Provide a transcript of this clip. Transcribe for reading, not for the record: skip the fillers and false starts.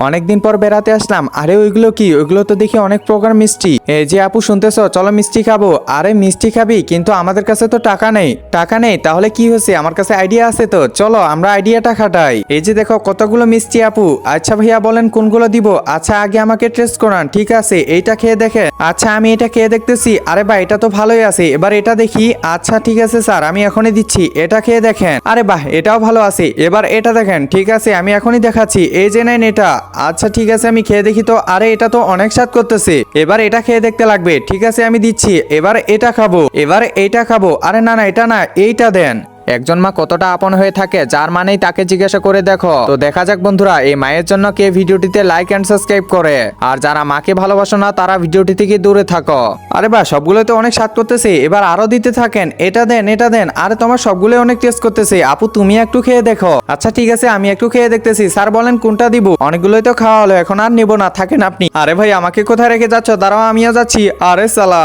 অনেকদিন পর বেড়াতে আসলাম। আরে ওইগুলো কি? ওইগুলো তো দেখি অনেক প্রকার মিষ্টি। এই যে আপু শুনতেছো, চলো মিষ্টি খাবো। আরে মিষ্টি খাবি? কিন্তু আমাদের কাছে তো টাকা নেই। টাকা নেই তাহলে কি হয়েছে? আমার কাছে আইডিয়া আছে তো, চলো আমরা আইডিয়াটা খাটাই। এই যে দেখো কতগুলো মিষ্টি আপু। আচ্ছা ভাইয়া বলেন কোনগুলো দিব? আচ্ছা আগে আমাকে টেস্ট করান। ঠিক আছে এইটা খেয়ে দেখেন। আচ্ছা আমি এটা খেয়ে দেখতেছি। আরে ভাই এটা তো ভালোই আছে, এবার এটা দেখি। আচ্ছা ঠিক আছে স্যার আমি এখনই দিচ্ছি, এটা খেয়ে দেখেন। আরে বাহ এটাও ভালো আছে, এবার এটা দেখেন। ঠিক আছে আমি এখনই দেখাচ্ছি, এই যে নেন এটা। আচ্ছা ঠিক আছে আমি খেয়ে দেখি তো। আরে এটা তো অনেক স্বাদ করতেছে, এবার এটা খেয়ে দেখতে লাগবে। ঠিক আছে আমি দিচ্ছি, এবার এটা খাবো, এবার এইটা খাবো। আরে না না এটা না, এইটা দেন। একজন মা কতটা আপন হয়ে থাকে, যার মানেই তাকে জিজ্ঞাসা করে দেখো। তো দেখা যাক বন্ধুরা এই মায়ের জন্য কে ভিডিওটিতে লাইক এন্ড সাবস্ক্রাইব করে। আর যারা মাকে ভালোবাসো না তারা ভিডিওটি থেকে দূরে থাকো। আরে বা সবগুলো তো অনেক স্বাদ করতেছে, এবার আরো দিতে থাকেন। এটা দেন এটা দেন। আরে তোমার সবগুলো অনেক টেস্ট করতেছে আপু, তুমি একটু খেয়ে দেখো। আচ্ছা ঠিক আছে আমি একটু খেয়ে দেখতেছি। স্যার বলেন কোনটা দিব? অনেকগুলোই তো খাওয়া হলো, এখন আর নিবো না, থাকেন আপনি। আরে ভাই আমাকে কোথায় রেখে যাচ্ছ? দাঁড়াও আমিও যাচ্ছি। আরে সালা।